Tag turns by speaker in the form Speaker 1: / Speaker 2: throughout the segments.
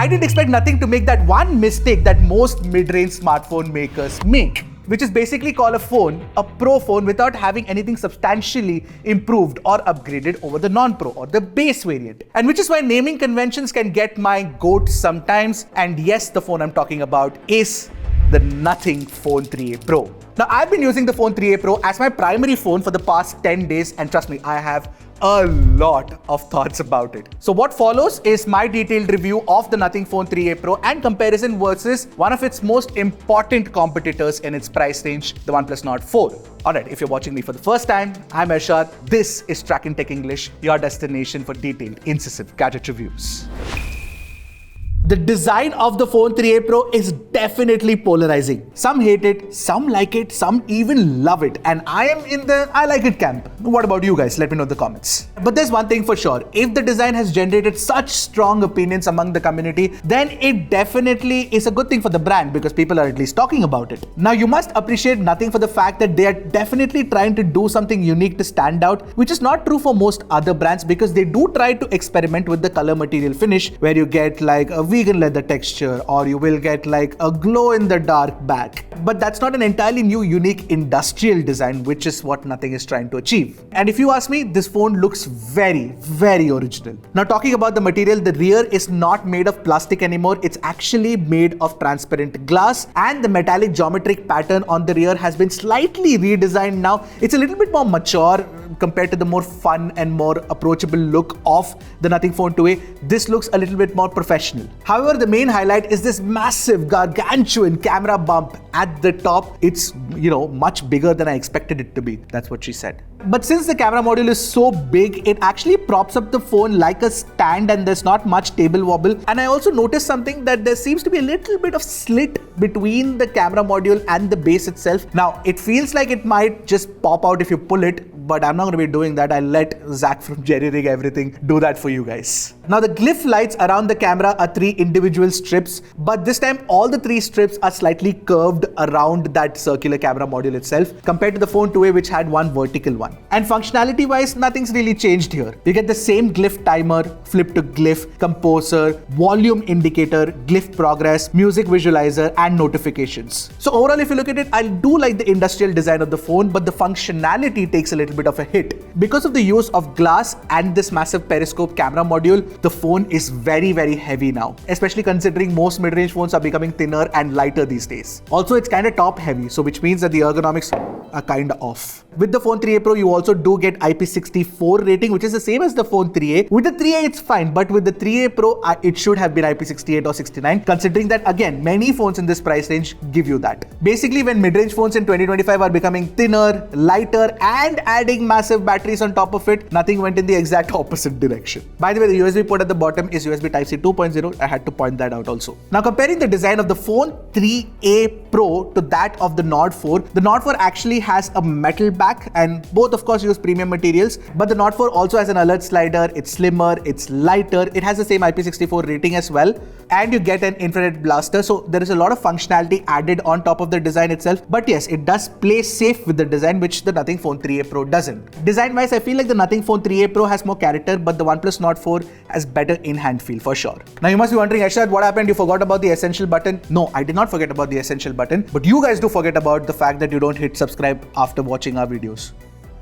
Speaker 1: I didn't expect Nothing to make that one mistake that most mid-range smartphone makers make, which is basically call a phone a pro phone without having anything substantially improved or upgraded over the non-pro or the base variant. And which is why naming conventions can get my goat sometimes. And yes, the phone I'm talking about is the Nothing Phone 3a Pro. Now, I've been using the Phone 3a Pro as my primary phone for the past 10 days, and trust me, I have a lot of thoughts about it. So what follows is my detailed review of the Nothing Phone 3a Pro and comparison versus one of its most important competitors in its price range, the OnePlus Nord 4. Alright, if you're watching me for the first time, I'm Ershad. This is Trakin Tech English, your destination for detailed, incisive gadget reviews. The design of the Phone 3a Pro is definitely polarizing. Some hate it, some like it, some even love it. And I am in the I like it camp. What about you guys? Let me know in the comments. But there's one thing for sure. If the design has generated such strong opinions among the community, then it definitely is a good thing for the brand because people are at least talking about it. Now, you must appreciate Nothing for the fact that they are definitely trying to do something unique to stand out, which is not true for most other brands because they do try to experiment with the color material finish where you get like a vegan leather texture or you will get like a glow in the dark back. But that's not an entirely new unique industrial design, which is what Nothing is trying to achieve. And if you ask me, this phone looks very, very original. Now, talking about the material, the rear is not made of plastic anymore. It's actually made of transparent glass, and the metallic geometric pattern on the rear has been slightly redesigned now. It's a little bit more mature compared to the more fun and more approachable look of the Nothing Phone 2a. This looks a little bit more professional. However, the main highlight is this massive gargantuan camera bump at the top. It's, much bigger than I expected it to be. That's what she said. But since the camera module is so big, it actually props up the phone like a stand and there's not much table wobble. And I also noticed something that there seems to be a little bit of slit between the camera module and the base itself. Now, it feels like it might just pop out if you pull it, but I'm not going to be doing that. I'll let Zach from Jerry Rig Everything do that for you guys. Now, the glyph lights around the camera are 3 individual strips, but this time all the 3 strips are slightly curved around that circular camera module itself compared to the Phone 2a, which had one vertical one. And functionality wise, nothing's really changed here. You get the same glyph timer, flip to glyph, composer, volume indicator, glyph progress, music visualizer, and notifications. So overall, if you look at it, I do like the industrial design of the phone, but the functionality takes a little bit of a hit. Because of the use of glass and this massive periscope camera module, the phone is very, very heavy now, especially considering most mid-range phones are becoming thinner and lighter these days. Also, it's kind of top heavy, so which means that the ergonomics are kind of off. With the Phone 3a Pro, you also do get IP64 rating, which is the same as the Phone 3a. With the 3a, it's fine, but with the 3a Pro, it should have been IP68 or 69, considering that, again, many phones in this price range give you that. Basically, when mid-range phones in 2025 are becoming thinner, lighter, and adding massive batteries on top of it, Nothing went in the exact opposite direction. By the way, the USB port at the bottom is USB Type-C 2.0. I had to point that out also. Now, comparing the design of the Phone 3a Pro to that of the Nord 4, the Nord 4 actually has a metal back, and both of course use premium materials, but the Nord 4 also has an alert slider. It's slimmer, it's lighter, it has the same IP64 rating as well, and you get an infrared blaster. So there is a lot of functionality added on top of the design itself. But yes, it does play safe with the design, which the Nothing Phone 3a Pro doesn't. Design wise, I feel like the Nothing Phone 3a Pro has more character, but the OnePlus Nord 4 has better in-hand feel for sure. Now you must be wondering, Ershad, what happened? You forgot about the essential button? No, I did not forget about the essential button, but you guys do forget about the fact that you don't hit subscribe after watching our videos.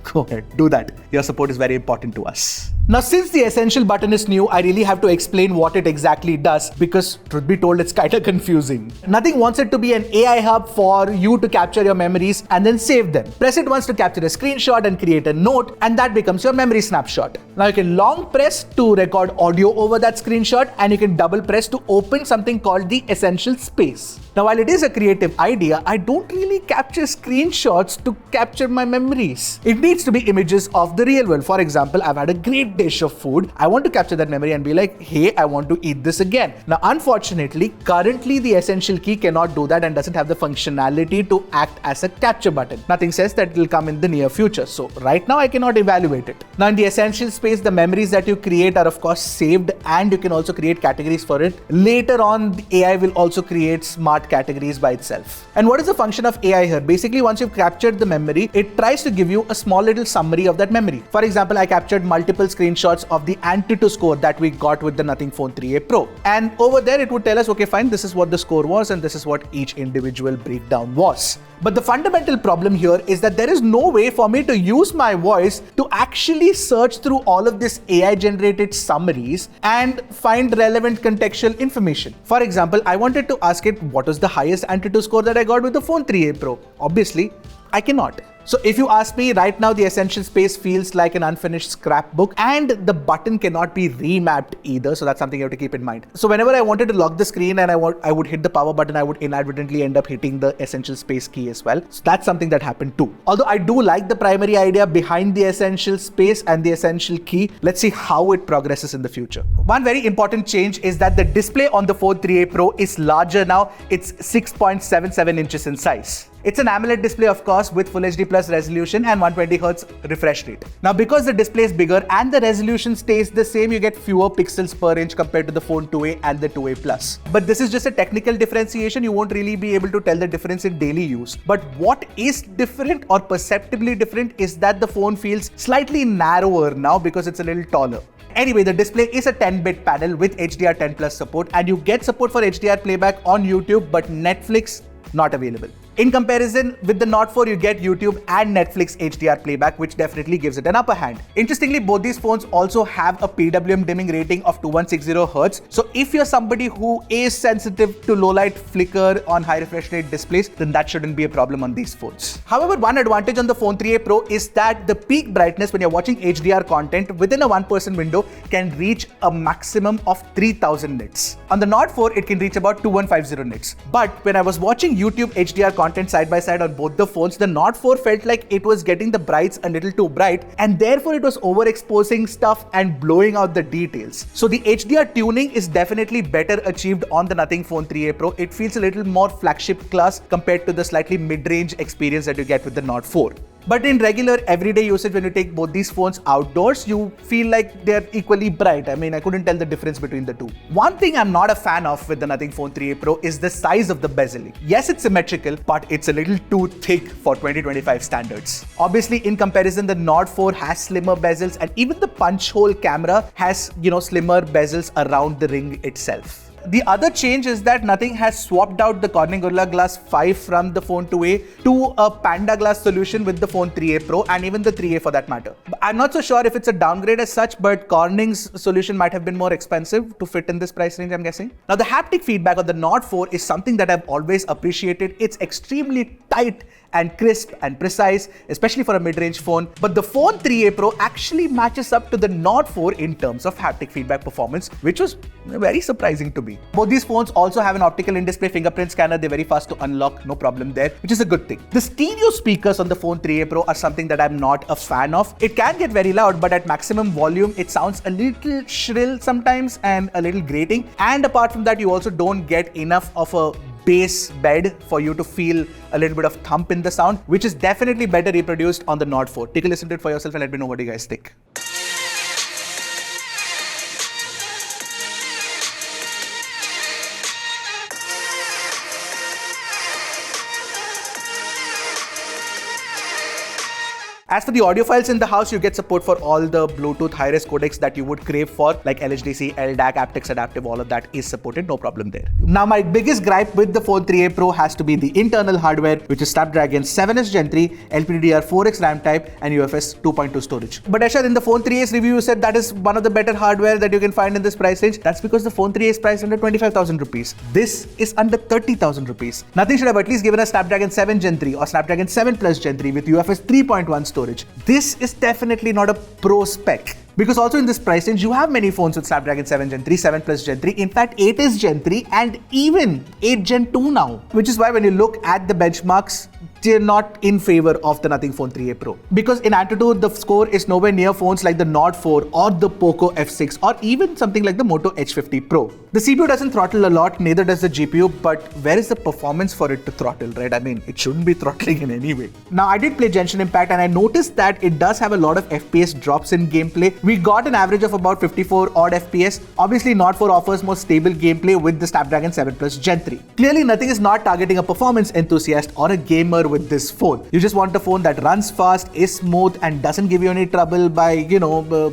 Speaker 1: Go ahead, do that. Your support is very important to us. Now, since the essential button is new, I really have to explain what it exactly does because, truth be told, it's kind of confusing. Nothing wants it to be an AI hub for you to capture your memories and then save them. Press it once to capture a screenshot and create a note, and that becomes your memory snapshot. Now, you can long press to record audio over that screenshot, and you can double press to open something called the essential space. Now, while it is a creative idea, I don't really capture screenshots to capture my memories. It needs to be images of the real world. For example, I've had a great dish of food. I want to capture that memory and be like, hey, I want to eat this again. Now, unfortunately, currently the essential key cannot do that and doesn't have the functionality to act as a capture button. Nothing says that it will come in the near future. So right now I cannot evaluate it. Now in the essential space, the memories that you create are of course saved, and you can also create categories for it. Later on, the AI will also create smart categories by itself. And what is the function of AI here? Basically, once you've captured the memory, it tries to give you a small little summary of that memory. For example, I captured multiple screenshots of the Antutu score that we got with the Nothing Phone 3a Pro. And over there, it would tell us, okay, fine, this is what the score was and this is what each individual breakdown was. But the fundamental problem here is that there is no way for me to use my voice to actually search through all of this AI generated summaries and find relevant contextual information. For example, I wanted to ask it what was the highest Antutu score that I got with the phone 3a Pro. Obviously, I cannot. So if you ask me right now, the essential space feels like an unfinished scrapbook and the button cannot be remapped either. So that's something you have to keep in mind. So whenever I wanted to lock the screen and I would hit the power button, I would inadvertently end up hitting the essential space key as well. So that's something that happened too. Although I do like the primary idea behind the essential space and the essential key, let's see how it progresses in the future. One very important change is that the display on the Phone 3a Pro is larger now. It's 6.77 inches in size. It's an AMOLED display, of course, with Full HD Plus resolution and 120Hz refresh rate. Now, because the display is bigger and the resolution stays the same, you get fewer pixels per inch compared to the Phone 2a and the 2a Plus. But this is just a technical differentiation. You won't really be able to tell the difference in daily use. But what is different or perceptibly different is that the phone feels slightly narrower now because it's a little taller. Anyway, the display is a 10-bit panel with HDR10 Plus support, and you get support for HDR playback on YouTube, but Netflix not available. In comparison with the Nord 4, you get YouTube and Netflix HDR playback, which definitely gives it an upper hand. Interestingly, both these phones also have a PWM dimming rating of 2160Hz. So if you're somebody who is sensitive to low light flicker on high refresh rate displays, then that shouldn't be a problem on these phones. However, one advantage on the Phone 3a Pro is that the peak brightness when you're watching HDR content within a 1% window can reach a maximum of 3000 nits. On the Nord 4, it can reach about 2150 nits. But when I was watching YouTube HDR content side by side on both the phones, the Nord 4 felt like it was getting the brights a little too bright, and therefore it was overexposing stuff and blowing out the details. So the HDR tuning is definitely better achieved on the Nothing Phone 3a Pro. It feels a little more flagship class compared to the slightly mid-range experience that you get with the Nord 4. But in regular everyday usage, when you take both these phones outdoors, you feel like they're equally bright. I mean, I couldn't tell the difference between the two. One thing I'm not a fan of with the Nothing Phone 3a Pro is the size of the bezel. Yes, it's symmetrical, but it's a little too thick for 2025 standards. Obviously, in comparison, the Nord 4 has slimmer bezels, and even the punch hole camera has, slimmer bezels around the ring itself. The other change is that Nothing has swapped out the Corning Gorilla Glass 5 from the Phone 2a to a Panda Glass solution with the Phone 3a Pro and even the 3a for that matter. I'm not so sure if it's a downgrade as such, but Corning's solution might have been more expensive to fit in this price range, I'm guessing. Now, the haptic feedback on the Nord 4 is something that I've always appreciated. It's extremely tight and crisp and precise, especially for a mid-range phone. But the Phone 3a Pro actually matches up to the Nord 4 in terms of haptic feedback performance, which was very surprising to me. Both these phones also have an optical in-display fingerprint scanner. They're very fast to unlock, no problem there, which is a good thing. The stereo speakers on the Phone 3a Pro are something that I'm not a fan of. It can get very loud, but at maximum volume, it sounds a little shrill sometimes and a little grating. And apart from that, you also don't get enough of a bass bed for you to feel a little bit of thump in the sound, which is definitely better reproduced on the Nord 4. Take a listen to it for yourself and let me know what you guys think. As for the audiophiles in the house, you get support for all the Bluetooth high-res codecs that you would crave for, like LHDC, LDAC, aptX adaptive, all of that is supported, no problem there. Now, my biggest gripe with the Phone 3a Pro has to be the internal hardware, which is Snapdragon 7s Gen 3, LPDDR4X RAM type, and UFS 2.2 storage. But Ashad, in the Phone 3a's review, you said that is one of the better hardware that you can find in this price range. That's because the Phone 3a is priced under 25,000 rupees. This is under 30,000 rupees. Nothing should have at least given us Snapdragon 7 Gen 3 or Snapdragon 7 Plus Gen 3 with UFS 3.1 storage. This is definitely not a pro spec. Because also in this price range, you have many phones with Snapdragon 7 Gen 3, 7 Plus Gen 3, in fact 8 is Gen 3 and even 8 Gen 2 now. Which is why when you look at the benchmarks, they're not in favor of the Nothing Phone 3a Pro. Because in Antutu, the score is nowhere near phones like the Nord 4 or the Poco F6 or even something like the Moto H50 Pro. The CPU doesn't throttle a lot, neither does the GPU, but where is the performance for it to throttle, right? I mean, it shouldn't be throttling in any way. Now, I did play Genshin Impact and I noticed that it does have a lot of FPS drops in gameplay. We got an average of about 54 odd FPS. Obviously, Nord 4 offers more stable gameplay with the Snapdragon 7 Plus Gen 3. Clearly, Nothing is not targeting a performance enthusiast or a gamer with this phone. You just want a phone that runs fast, is smooth, and doesn't give you any trouble by,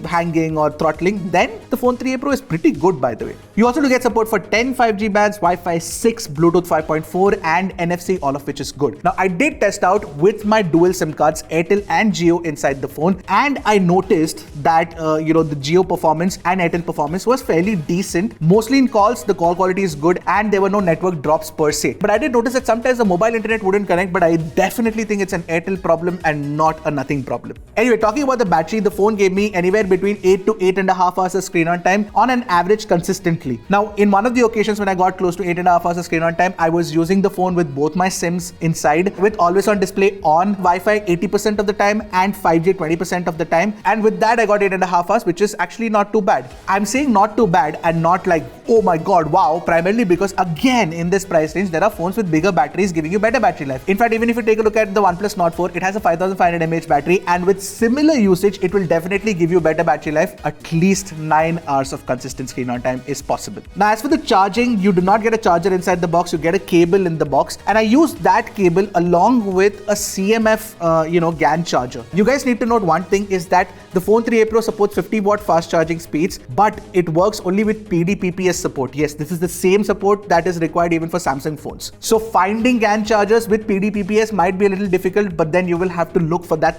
Speaker 1: hanging or throttling. Then the Phone 3a Pro is pretty good, by the way. You also do get support for 10 5G bands, Wi-Fi 6, Bluetooth 5.4, and NFC, all of which is good. Now, I did test out with my dual SIM cards, Airtel and Jio, inside the phone, and I noticed that the Jio performance and Airtel performance was fairly decent. Mostly in calls, the call quality is good, and there were no network drops per se. But I did notice that sometimes the mobile internet wouldn't connect, but I definitely think it's an Airtel problem and not a Nothing problem. Anyway, talking about the battery, the phone gave me anywhere between 8 to 8.5 hours of screen on time on an average consistently. Now, in one of the occasions when I got close to 8.5 hours of screen on time, I was using the phone with both my SIMs inside with always on display on Wi-Fi 80% of the time and 5G 20% of the time. And with that, I got 8.5 hours, which is actually not too bad. I'm saying not too bad and not like, oh my god, wow, primarily because again, in this price range, there are phones with bigger batteries giving you better battery life. In fact, even if you take a look at the OnePlus Nord 4, it has a 5500 mAh battery, and with similar usage, it will definitely give you better battery life. At least 9 hours of consistent screen on time is possible. Now, as for the charging, you do not get a charger inside the box, you get a cable in the box, and I used that cable along with a CMF, GAN charger. You guys need to note one thing is that the Phone 3a Pro supports 50 watt fast charging speeds, but it works only with PD-PPS support. Yes, this is the same support that is required even for Samsung phones. So finding GAN chargers with PD-PPS might be a little difficult, but then you will have to look for that,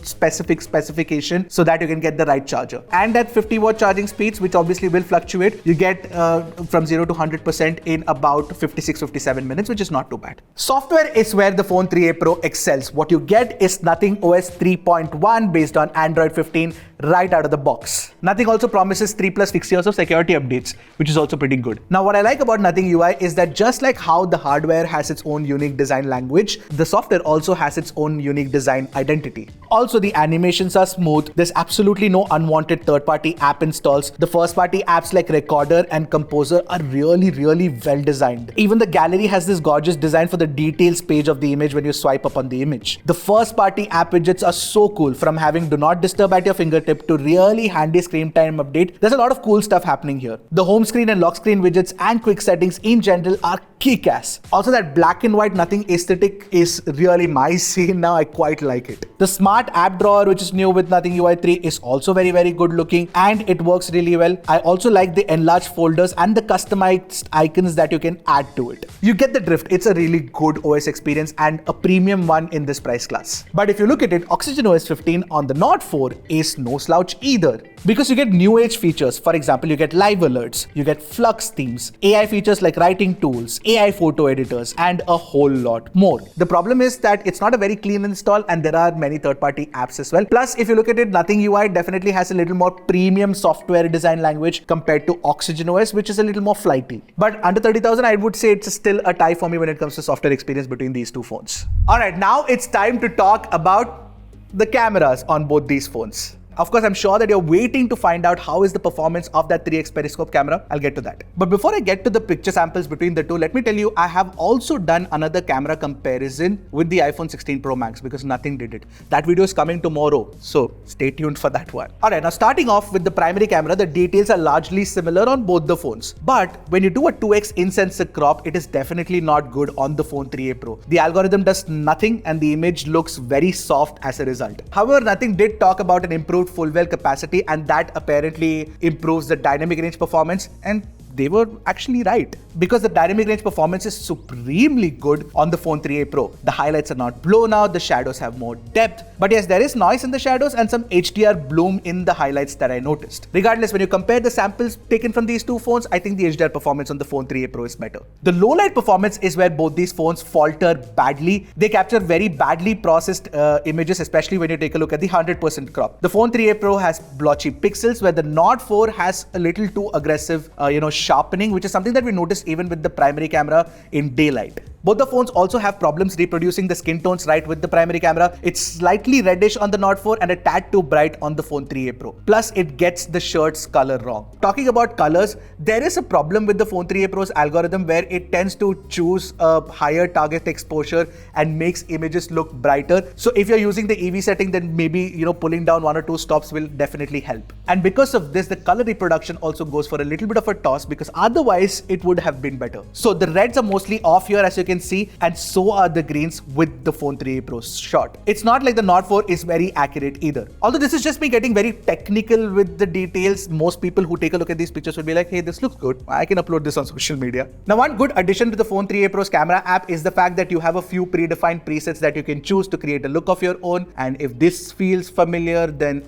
Speaker 1: specific specification so that you can get the right charger. And at 50 watt charging speeds, which obviously will fluctuate, you get from 0 to 100% in about 56-57 minutes, which is not too bad. Software is where the Phone 3a Pro excels. What you get is Nothing OS 3.1 based on Android 15 right out of the box. Nothing also promises 3+ years of security updates, which is also pretty good. Now, what I like about Nothing UI is that just like how the hardware has its own unique design language, the software also has its own unique design identity. Also, the animations are smooth. There's absolutely no unwanted third-party app installs. The first-party apps like Recorder and Composer are really, really well designed. Even the gallery has this gorgeous design for the details page of the image when you swipe up on the image. The first-party app widgets are so cool, from having Do Not Disturb at your fingertip to really handy screen time update. There's a lot of cool stuff happening here. The home screen and lock screen widgets and quick settings in general are kick-ass. Also, that black and white Nothing aesthetic is really my scene now. I quite like it. The smart app drawer, which is new with Nothing UI 3, is also very, very good looking and it works really well. I also like the enlarged folders and the customized icons that you can add to it. You get the drift. It's a really good OS experience and a premium one in this price class. But if you look at it, Oxygen OS 15 on the Nord 4 is no slouch either, because you get new age features. For example, you get live alerts, you get Flux themes, AI features like writing tools, AI photo editors, and a whole lot more. The problem is that it's not a very clean install and there are many third-party apps as well. Plus, if you look at it, Nothing UI definitely has a little more premium software design language compared to Oxygen OS, which is a little more flighty. But under 30,000, I would say it's still a tie for me when it comes to software experience between these two phones. Alright, now it's time to talk about the cameras on both these phones. Of course, I'm sure that you're waiting to find out how is the performance of that 3x periscope camera. I'll get to that. But before I get to the picture samples between the two, let me tell you, I have also done another camera comparison with the iPhone 16 Pro Max because Nothing did it. That video is coming tomorrow, so stay tuned for that one. Alright, now starting off with the primary camera, the details are largely similar on both the phones. But when you do a 2x in-sensor crop, it is definitely not good on the Phone 3a Pro. The algorithm does nothing and the image looks very soft as a result. However, Nothing did talk about an improved full well capacity, and that apparently improves the dynamic range performance, and they were actually right, because the dynamic range performance is supremely good on the Phone 3a Pro. The highlights are not blown out, the shadows have more depth, but yes, there is noise in the shadows and some HDR bloom in the highlights that I noticed. Regardless, when you compare the samples taken from these two phones, I think the HDR performance on the Phone 3a Pro is better. The low light performance is where both these phones falter badly. They capture very badly processed images, especially when you take a look at the 100% crop. The Phone 3a Pro has blotchy pixels, where the Nord 4 has a little too aggressive, sharpening, which is something that we noticed even with the primary camera in daylight. Both the phones also have problems reproducing the skin tones right with the primary camera. It's slightly reddish on the Nord 4 and a tad too bright on the Phone 3a Pro. Plus, it gets the shirt's color wrong. Talking about colors, there is a problem with the Phone 3a Pro's algorithm where it tends to choose a higher target exposure and makes images look brighter. So if you're using the EV setting, then maybe, pulling down one or two stops will definitely help. And because of this, the color reproduction also goes for a little bit of a toss because otherwise it would have been better. So the reds are mostly off here as you can see, and so are the greens with the Phone 3a Pro shot. It's not like the Nord 4 is very accurate either. Although this is just me getting very technical with the details, most people who take a look at these pictures will be like, hey, this looks good. I can upload this on social media. Now, one good addition to the Phone 3a Pro's camera app is the fact that you have a few predefined presets that you can choose to create a look of your own. And if this feels familiar, then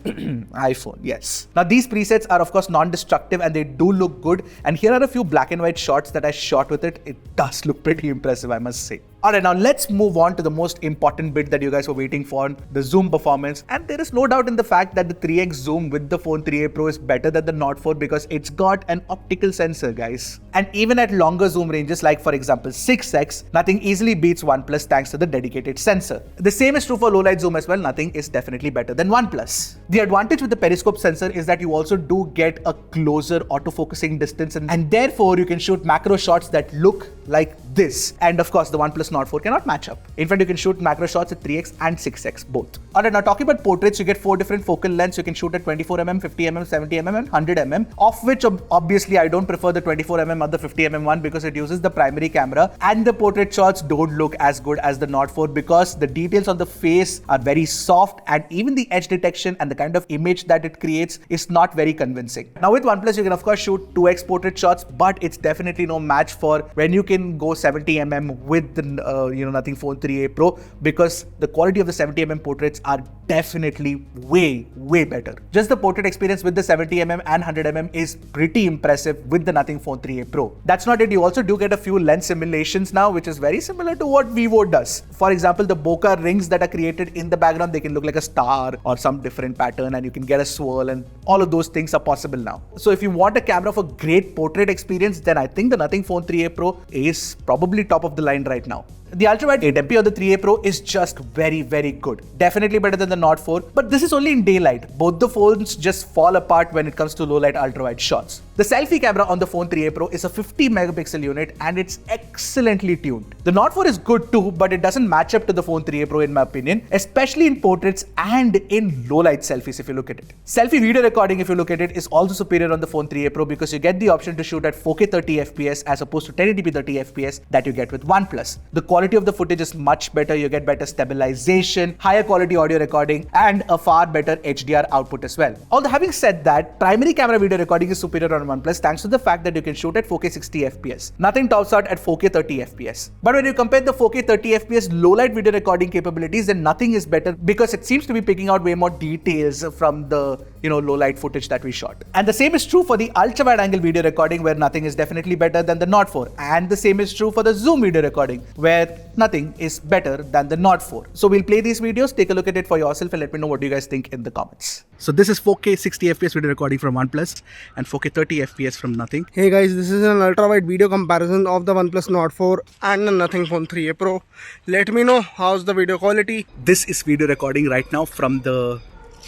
Speaker 1: iPhone, yes. Now, these presets are of course non-destructive and they do look good. And here are a few black and white shots that I shot with it. It does look pretty impressive, I must say. Alright, now let's move on to the most important bit that you guys were waiting for, the zoom performance. And there is no doubt in the fact that the 3x zoom with the Phone 3a Pro is better than the Nord 4 because it's got an optical sensor, guys. And even at longer zoom ranges, like for example 6x, nothing easily beats OnePlus thanks to the dedicated sensor. The same is true for low light zoom as well. Nothing is definitely better than OnePlus. The advantage with the periscope sensor is that you also do get a closer autofocusing distance and therefore you can shoot macro shots that look like this. And of course, the OnePlus Nord 4 cannot match up. In fact, you can shoot macro shots at 3x and 6x both. Alright, now talking about portraits, you get 4 different focal lengths. You can shoot at 24mm, 50mm, 70mm and 100mm, of which obviously I don't prefer the 24mm or the 50mm one because it uses the primary camera and the portrait shots don't look as good as the Nord 4 because the details on the face are very soft and even the edge detection and the kind of image that it creates is not very convincing. Now with OnePlus, you can of course shoot 2x portrait shots, but it's definitely no match for when you can go 70mm with the Nothing Phone 3a Pro because the quality of the 70mm portraits are definitely way better. Just the portrait experience with the 70mm and 100mm is pretty impressive with the Nothing Phone 3a Pro. That's not it, you also do get a few lens simulations now, which is very similar to what Vivo does. For example, the bokeh rings that are created in the background, they can look like a star or some different pattern and you can get a swirl, and all of those things are possible now. So if you want a camera for great portrait experience, then I think the Nothing Phone 3a Pro is probably top of the line right now. The ultrawide 8MP on the 3a Pro is just very good. Definitely better than the Nord 4, but this is only in daylight. Both the phones just fall apart when it comes to low light ultrawide shots. The selfie camera on the Phone 3a Pro is a 50 megapixel unit and it's excellently tuned. The Nord 4 is good too, but it doesn't match up to the Phone 3a Pro in my opinion, especially in portraits and in low light selfies if you look at it. Selfie video recording, if you look at it, is also superior on the Phone 3a Pro because you get the option to shoot at 4K 30fps as opposed to 1080p 30fps that you get with OnePlus. The quality of the footage is much better. You get better stabilization, higher quality audio recording, and a far better HDR output as well. Although having said that, primary camera video recording is superior on OnePlus thanks to the fact that you can shoot at 4K 60fps. Nothing tops out at 4K 30fps. But when you compare the 4K 30fps low light video recording capabilities, then nothing is better because it seems to be picking out way more details from the low light footage that we shot. And the same is true for the ultra wide angle video recording where nothing is definitely better than the Nord 4. And the same is true for the zoom video recording where nothing is better than the Nord 4. So we'll play these videos, take a look at it for yourself and let me know what you guys think in the comments. So this is 4K 60fps video recording from OnePlus and 4K 30fps from Nothing.
Speaker 2: Hey guys, this is an ultra wide video comparison of the OnePlus Nord 4 and the Nothing Phone 3a Pro. Let me know how's the video quality.
Speaker 1: This is video recording right now from the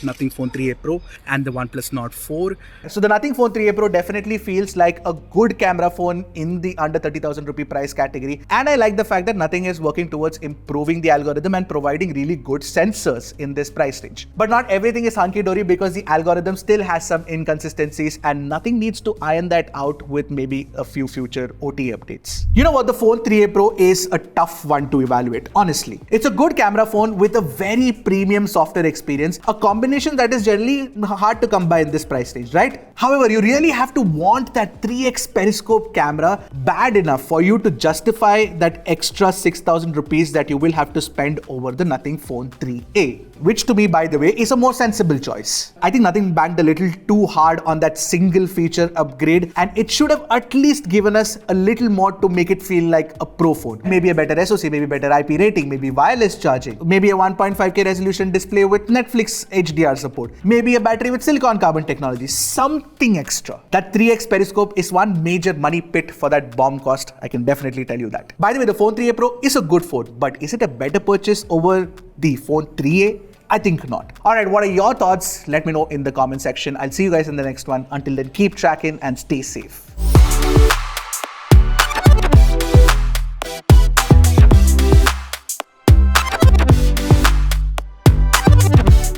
Speaker 1: Nothing Phone 3a Pro and the OnePlus Nord 4. So the Nothing Phone 3a Pro definitely feels like a good camera phone in the under 30,000 rupee price category. And I like the fact that Nothing is working towards improving the algorithm and providing really good sensors in this price range. But not everything is hunky-dory because the algorithm still has some inconsistencies and Nothing needs to iron that out with maybe a few future OTA updates. You know what? The Phone 3a Pro is a tough one to evaluate, honestly. It's a good camera phone with a very premium software experience, a combination that is generally hard to come by in this price range, right? However, you really have to want that 3x periscope camera bad enough for you to justify that extra 6,000 rupees that you will have to spend over the Nothing Phone 3a, which to me, by the way, is a more sensible choice. I think Nothing banked a little too hard on that single feature upgrade and it should have at least given us a little more to make it feel like a pro phone. Maybe a better SoC, maybe better IP rating, maybe wireless charging, maybe a 1.5K resolution display with Netflix HD HDR support, maybe a battery with silicon carbon technology, something extra. That 3x periscope is one major money pit for that bomb cost, I can definitely tell you that. By the way, the phone 3a Pro is a good phone, but is it a better purchase over the phone 3a? I think not. Alright, what are your thoughts? Let me know in the comment section. I'll see you guys in the next one. Until then, keep tracking and stay safe.